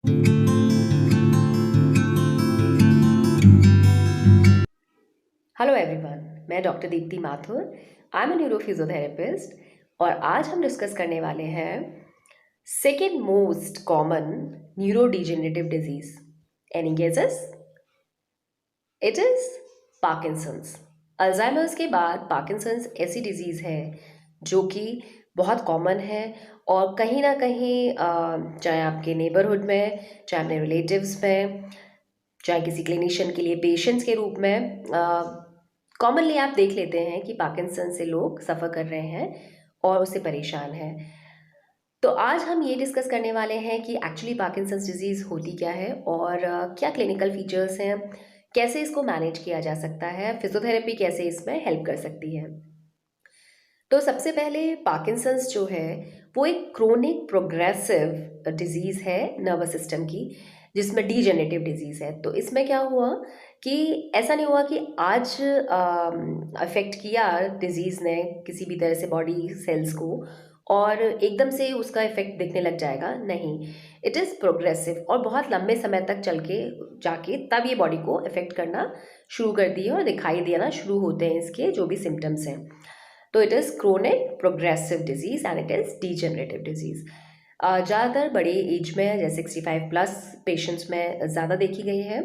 Hello everyone, मैं doctor Deepti Mathur. I am a neurophysiotherapist और आज हम डिस्कस करने वाले हैं second most common neurodegenerative disease. Any guesses? It is Parkinson's. Alzheimer's के बाद पार्किंसंस ऐसी डिजीज है जो कि बहुत कॉमन है और कहीं ना कहीं चाहे आपके नेबरहुड में, चाहे अपने रिलेटिव्स में, चाहे किसी क्लिनिशियन के लिए पेशेंट्स के रूप में कॉमनली आप देख लेते हैं कि पार्किंसन से लोग सफ़र कर रहे हैं और उससे परेशान हैं। तो आज हम ये डिस्कस करने वाले हैं कि एक्चुअली पार्किंसंस डिजीज़ होती क्या है और क्या क्लिनिकल फीचर्स हैं, कैसे इसको मैनेज किया जा सकता है, फिजियोथेरेपी कैसे इसमें हेल्प कर सकती है। तो सबसे पहले पार्किंसंस जो है वो एक क्रोनिक प्रोग्रेसिव डिजीज़ है नर्वस सिस्टम की, जिसमें डीजेनरेटिव डिजीज़ है। तो इसमें क्या हुआ कि ऐसा नहीं हुआ कि आज अफेक्ट किया डिजीज़ ने किसी भी तरह से बॉडी सेल्स को और एकदम से उसका इफेक्ट दिखने लग जाएगा, नहीं। इट इज़ प्रोग्रेसिव और बहुत लंबे समय तक चल के जाके तब ये बॉडी को इफेक्ट करना शुरू कर दिए और दिखाई देना शुरू होते हैं इसके जो भी सिम्टम्स हैं। तो it is chronic progressive disease and it is degenerative disease. ज़्यादातर बड़े एज में जैसे 65 प्लस पेशेंट्स में ज़्यादा देखी गई है।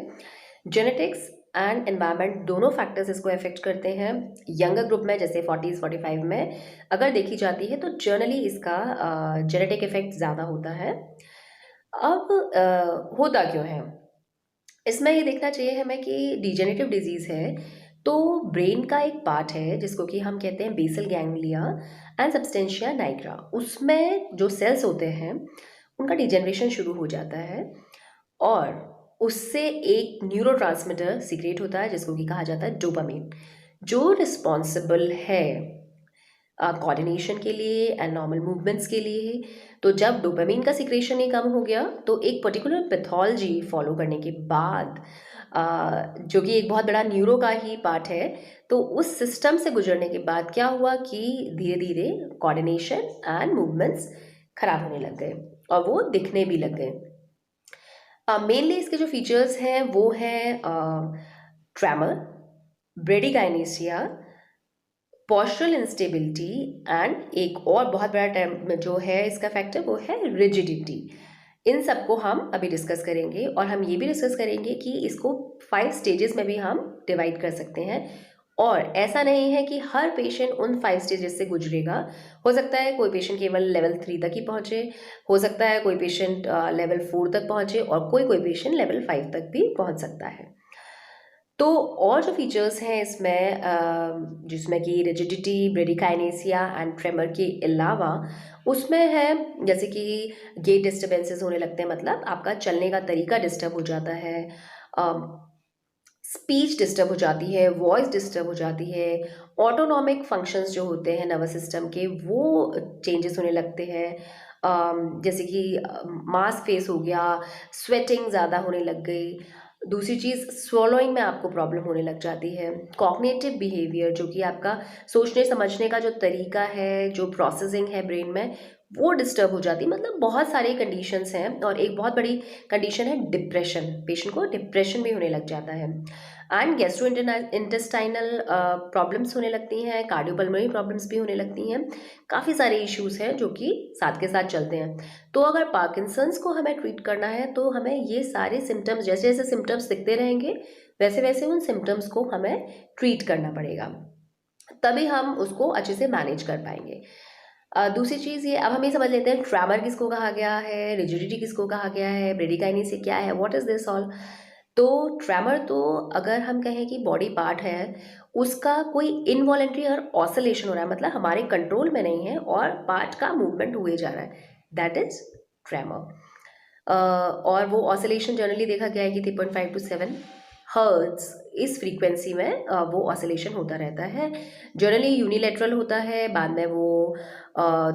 जेनेटिक्स एंड एनवायरनमेंट दोनों फैक्टर्स इसको अफेक्ट करते हैं। यंगर ग्रुप में जैसे 40s 45 में अगर देखी जाती है तो जनरली इसका जेनेटिक इफेक्ट ज़्यादा होता है। अब होता क्यों है इसमें, ये देखना चाहिए हमें कि डिजेनरेटिव डिजीज़ है तो ब्रेन का एक पार्ट है जिसको कि हम कहते हैं basal ganglia and substantia nigra. उसमें जो सेल्स होते हैं उनका डिजेनरेशन शुरू हो जाता है और उससे एक न्यूरोट्रांसमीटर सीक्रेट होता है जिसको कि कहा जाता है डोपामिन, जो रिस्पॉन्सिबल है कोऑर्डिनेशन के लिए एंड नॉर्मल मूवमेंट्स के लिए। तो जब डोपामिन का सिक्रेशन ही कम हो गया तो एक पर्टिकुलर पैथोलॉजी फॉलो करने के बाद जो कि एक बहुत बड़ा न्यूरो का ही पार्ट है, तो उस सिस्टम से गुजरने के बाद क्या हुआ कि धीरे धीरे कोऑर्डिनेशन एंड मूवमेंट्स खराब होने लग गए और वो दिखने भी लग गए। मेनली इसके जो फीचर्स हैं वो हैं ट्रैमर, ब्रेडिकाइनेसिया, पोस्चरल इंस्टेबिलिटी एंड एक और बहुत बड़ा टर्म जो है इसका फैक्टर वो है रिजिडिटी। इन सबको हम अभी डिस्कस करेंगे और हम ये भी डिस्कस करेंगे कि इसको 5 स्टेजेस में भी हम डिवाइड कर सकते हैं और ऐसा नहीं है कि हर पेशेंट उन 5 स्टेजेस से गुजरेगा। हो सकता है कोई पेशेंट केवल लेवल 3 तक ही पहुंचे, हो सकता है कोई पेशेंट लेवल 4 तक पहुंचे और कोई कोई पेशेंट लेवल 5 तक भी पहुंच सकता है। तो और जो फीचर्स हैं इसमें जिसमें कि रिजिडिटी, ब्रेडिकाइनेसिया एंड ट्रेमर के अलावा उसमें है जैसे कि गेट डिस्टर्बेंसेस होने लगते हैं, मतलब आपका चलने का तरीका डिस्टर्ब हो जाता है, स्पीच डिस्टर्ब हो जाती है, वॉइस डिस्टर्ब हो जाती है, ऑटोनॉमिक फंक्शंस जो होते हैं नर्वस सिस्टम के वो चेंजेस होने लगते हैं। जैसे कि मास फेस हो गया, स्वेटिंग ज़्यादा होने लग गई। दूसरी चीज़ स्वॉलोइंग में आपको प्रॉब्लम होने लग जाती है। कॉग्निटिव बिहेवियर जो कि आपका सोचने समझने का जो तरीका है, जो प्रोसेसिंग है ब्रेन में, वो डिस्टर्ब हो जाती है। मतलब बहुत सारी कंडीशंस हैं और एक बहुत बड़ी कंडीशन है डिप्रेशन। पेशेंट को डिप्रेशन भी होने लग जाता है एंड गैस्ट्रो इंटेस्टाइनल प्रॉब्लम्स होने लगती हैं, कार्डियोपल्मोनरी प्रॉब्लम्स भी होने लगती हैं। काफ़ी सारे इश्यूज हैं जो कि साथ के साथ चलते हैं। तो अगर पार्किंसंस को हमें ट्रीट करना है तो हमें ये सारे सिम्टम्स, जैसे जैसे सिम्टम्स दिखते रहेंगे वैसे वैसे उन सिम्टम्स को हमें ट्रीट करना पड़ेगा, तभी हम उसको अच्छे से मैनेज कर पाएंगे। दूसरी चीज़ ये, अब हम ये समझ लेते हैं ट्रैमर किसको कहा गया है, रिजिडिटी किसको कहा गया है, ब्रेडिकाइनेसिया क्या है, व्हाट इज़ दिस ऑल। तो ट्रैमर तो अगर हम कहें कि बॉडी पार्ट है उसका कोई इनवॉलेंट्री और ऑसिलेशन हो रहा है, मतलब हमारे कंट्रोल में नहीं है और पार्ट का मूवमेंट हुए जा रहा है, दैट इज ट्रैमर। और वो ऑसिलेशन जनरली देखा गया है कि 3.5 to 7 हर्ट्ज इस फ्रीक्वेंसी में वो ऑसिलेशन होता रहता है। जनरली यूनिलेटरल होता है, बाद में वो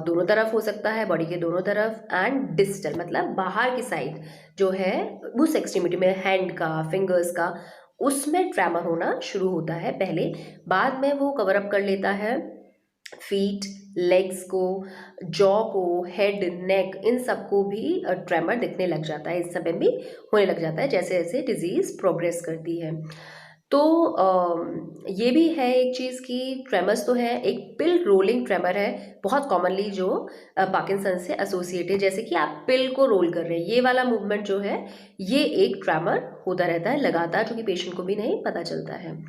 दोनों तरफ हो सकता है, बॉडी के दोनों तरफ, एंड डिस्टल मतलब बाहर की साइड जो है उस एक्सट्रीमिटी में हैंड का, फिंगर्स का, उसमें ट्रैमर होना शुरू होता है पहले, बाद में वो कवर अप कर लेता है फीट, लेग्स को, जॉ को, हेड, नेक, इन सबको भी ट्रेमर दिखने लग जाता है, इस समय भी होने लग जाता है जैसे जैसे डिजीज़ प्रोग्रेस करती है। तो ये भी है एक चीज़ कि ट्रेमर्स तो है, एक पिल रोलिंग ट्रेमर है बहुत कॉमनली जो पार्किंसन से एसोसिएटेड, जैसे कि आप पिल को रोल कर रहे हैं, ये वाला मूवमेंट जो है ये एक ट्रेमर होता रहता है लगातार, जो कि पेशेंट को भी नहीं पता चलता है।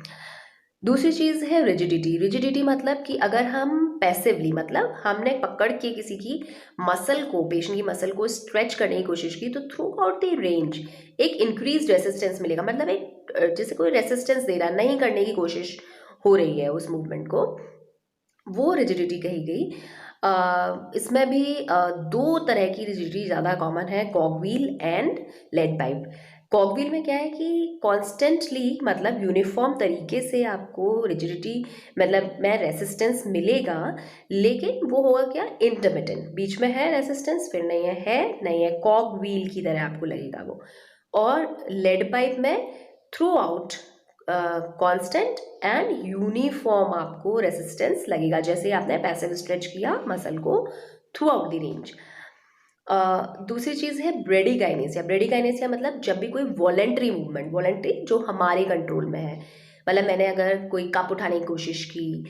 दूसरी चीज़ है रिजिडिटी। रिजिडिटी मतलब कि अगर हम पैसिवली, मतलब हमने पकड़ के किसी की मसल को, पेशेंट की मसल को स्ट्रेच करने की कोशिश की, तो थ्रू आउट द रेंज एक इंक्रीज रेसिस्टेंस मिलेगा, मतलब एक जैसे कोई रेसिस्टेंस दे रहा, नहीं करने की कोशिश हो रही है उस मूवमेंट को, वो रिजिडिटी कही गई। इसमें भी दो तरह की रिजिडिटी ज़्यादा कॉमन है, cogwheel and lead pipe. Cogwheel में क्या है कि कॉन्स्टेंटली, मतलब यूनिफॉर्म तरीके से आपको रिजिडिटी, मतलब में रेसिस्टेंस मिलेगा, लेकिन वो होगा क्या, इंटरमिटेंट, बीच में है रेसिस्टेंस, फिर नहीं है नहीं है, कॉगव्हील की तरह आपको लगेगा वो। और लेड पाइप में through out constant and uniform आपको रेसिस्टेंस लगेगा, जैसे आपने पैसिव स्ट्रेच किया मसल को थ्रू आउट द रेंज। दूसरी चीज़ है ब्रेडिकाइनेसिया। ब्रेडिकाइनेसिया मतलब जब भी कोई वॉलेंट्री मूवमेंट, वॉलेंट्री जो हमारे कंट्रोल में है, मतलब मैंने अगर कोई कप उठाने की कोशिश की,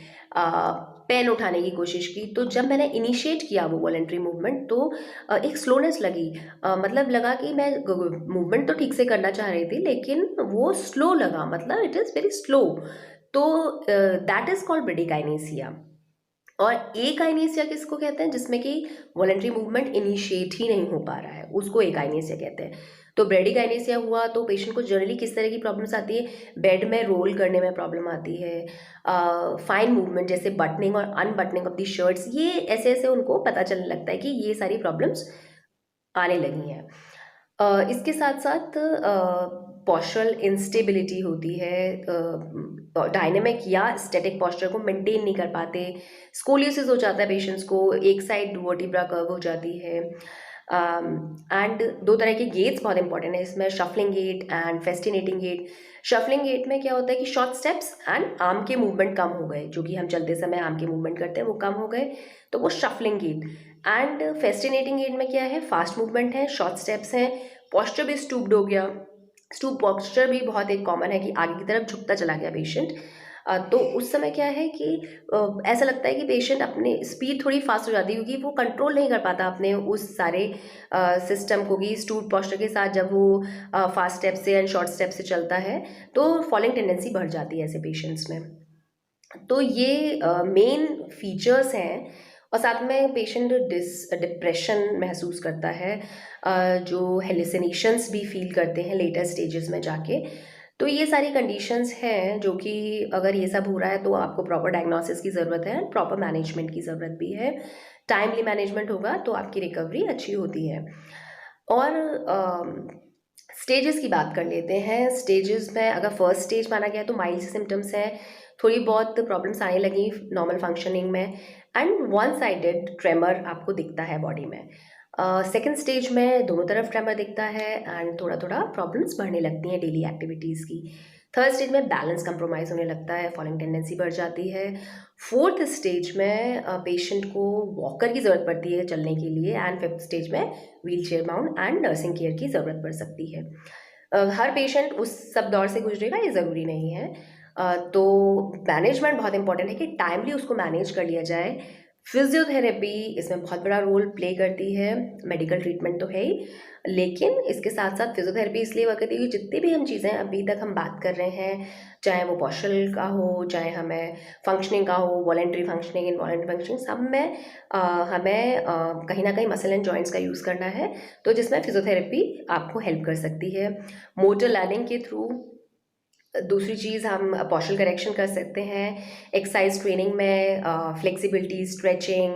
पेन उठाने की कोशिश की, तो जब मैंने इनिशिएट किया वो वॉलेंट्री मूवमेंट, तो एक स्लोनेस लगी, मतलब लगा कि मैं मूवमेंट तो ठीक से करना चाह रही थी, लेकिन वो स्लो लगा, मतलब इट इज़ वेरी स्लो। तो दैट इज़ कॉल्ड ब्रेडिकाइनेसिया। और एकाइनेसिया किसको कहते हैं, जिसमें कि वॉलेंट्री मूवमेंट इनिशिएट ही नहीं हो पा रहा है, उसको एकाइनेसिया कहते हैं। तो ब्रेडिकाइनेसिया हुआ तो पेशेंट को जनरली किस तरह की प्रॉब्लम्स आती है, बेड में रोल करने में प्रॉब्लम आती है, फाइन मूवमेंट जैसे बटनिंग और अनबटनिंग ऑफ दी शर्ट्स, ये ऐसे ऐसे उनको पता चलने लगता है कि ये सारी प्रॉब्लम्स आने लगी हैं। इसके साथ साथ पोस्चरल इंस्टेबिलिटी होती है, डायनेमिक या स्टैटिक पोस्चर को मेंटेन नहीं कर पाते, स्कोलियोसिस हो जाता है पेशेंट्स को, एक साइड वर्टिब्रा कर्व हो जाती है। एंड दो तरह के गेट्स बहुत इंपॉर्टेंट है इसमें, shuffling gait and festinating gait. Shuffling gait में क्या होता है कि शॉर्ट स्टेप्स एंड आर्म के मूवमेंट कम हो गए, जो कि हम चलते समय आर्म के मूवमेंट करते हैं वो कम हो गए, तो वो shuffling gait. And festinating gate में क्या है, फास्ट मूवमेंट है, शॉर्ट स्टेप्स हैं, पोस्चर भी स्टूप्ड हो गया। स्टूप पोस्चर भी बहुत एक कॉमन है कि आगे की तरफ झुकता चला गया पेशेंट। तो उस समय क्या है कि ऐसा लगता है कि पेशेंट अपनी स्पीड थोड़ी फास्ट हो जाती है, क्योंकि वो कंट्रोल नहीं कर पाता अपने उस सारे सिस्टम को, कि स्टूप पोस्चर के साथ जब वो फास्ट स्टेप से एंड शॉर्ट स्टेप से चलता है तो फॉलिंग टेंडेंसी बढ़ जाती है ऐसे पेशेंट्स में। तो ये मेन फीचर्स हैं। और साथ में पेशेंट डिप्रेशन महसूस करता है, जो हेलुसिनेशंस भी फील करते हैं लेटर स्टेजेस में जाके। तो ये सारी कंडीशंस हैं जो कि अगर ये सब हो रहा है तो आपको प्रॉपर डायग्नोसिस की ज़रूरत है, प्रॉपर मैनेजमेंट की ज़रूरत भी है। टाइमली मैनेजमेंट होगा तो आपकी रिकवरी अच्छी होती है। और स्टेजेस की बात कर लेते हैं। स्टेजेस में अगर फर्स्ट स्टेज माना गया तो माइल्ड सिम्टम्स हैं, थोड़ी बहुत प्रॉब्लम्स आने लगी नॉर्मल फंक्शनिंग में, एंड वन साइडेड ट्रेमर आपको दिखता है बॉडी में। सेकेंड स्टेज में दोनों तरफ ट्रेमर दिखता है एंड थोड़ा थोड़ा प्रॉब्लम्स बढ़ने लगती हैं डेली एक्टिविटीज़ की। थर्ड स्टेज में बैलेंस कंप्रोमाइज़ होने लगता है, फॉलिंग टेंडेंसी बढ़ जाती है। फोर्थ स्टेज में पेशेंट को वॉकर की ज़रूरत पड़ती है चलने के लिए, एंड फिफ्थ स्टेज में wheel chair mount and nursing care की ज़रूरत पड़ सकती है। हर पेशेंट उस सब दौर से गुजरेगा ये ज़रूरी नहीं है। तो मैनेजमेंट बहुत इंपॉर्टेंट है कि टाइमली उसको मैनेज कर लिया जाए। फिजियोथेरेपी इसमें बहुत बड़ा रोल प्ले करती है, मेडिकल ट्रीटमेंट तो है ही, लेकिन इसके साथ साथ फिजियोथेरेपी इसलिए वर्क करती है कि जितनी भी हम चीज़ें अभी तक हम बात कर रहे हैं, चाहे वो पोस्चरल का हो, चाहे हमें फंक्शनिंग का हो, वॉलेंट्री फंक्शनिंग, इनवॉलेंट्री फंक्शनिंग, सब में हमें कहीं ना कहीं मसल एंड जॉइंट्स का यूज़ करना है, तो जिसमें फिजियोथेरेपी आपको हेल्प कर सकती है। मोटर लर्निंग के थ्रू दूसरी चीज़ हम पोस्चरल करेक्शन कर सकते हैं। एक्सरसाइज ट्रेनिंग में flexibility, stretching,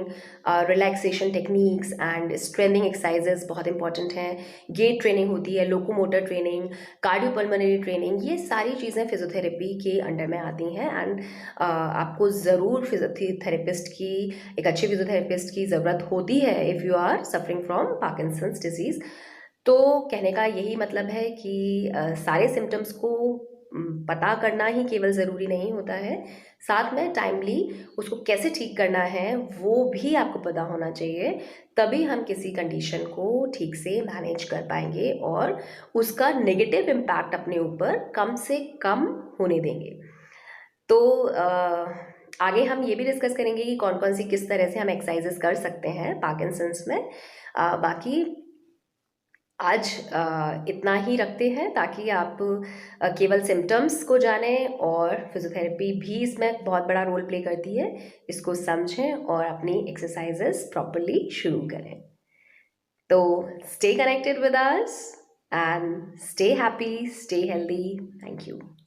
relaxation techniques and strengthening exercises बहुत इंपॉर्टेंट हैं। गेट ट्रेनिंग होती है, लोकोमोटर ट्रेनिंग, कार्डियोपल्मोनरी ट्रेनिंग, ये सारी चीज़ें फिजियोथेरेपी के अंडर में आती हैं। एंड आपको ज़रूर फिजियोथेरेपिस्ट की, एक अच्छे फिजियोथेरेपिस्ट की ज़रूरत होती है if you are suffering from Parkinson's disease. तो कहने का यही मतलब है कि सारे सिम्टम्स को पता करना ही केवल ज़रूरी नहीं होता है, साथ में टाइमली उसको कैसे ठीक करना है वो भी आपको पता होना चाहिए। तभी हम किसी कंडीशन को ठीक से मैनेज कर पाएंगे और उसका नेगेटिव इम्पैक्ट अपने ऊपर कम से कम होने देंगे। तो आगे हम ये भी डिस्कस करेंगे कि कौन कौन सी किस तरह से हम एक्सरसाइजेस कर सकते हैं पार्किंसंस में। बाकी आज इतना ही रखते हैं ताकि आप केवल सिम्टम्स को जानें, और फिजियोथेरेपी भी इसमें बहुत बड़ा रोल प्ले करती है। इसको समझें और अपनी एक्सरसाइजेस प्रॉपरली शुरू करें। तो stay connected with us and stay happy, stay healthy. Thank you.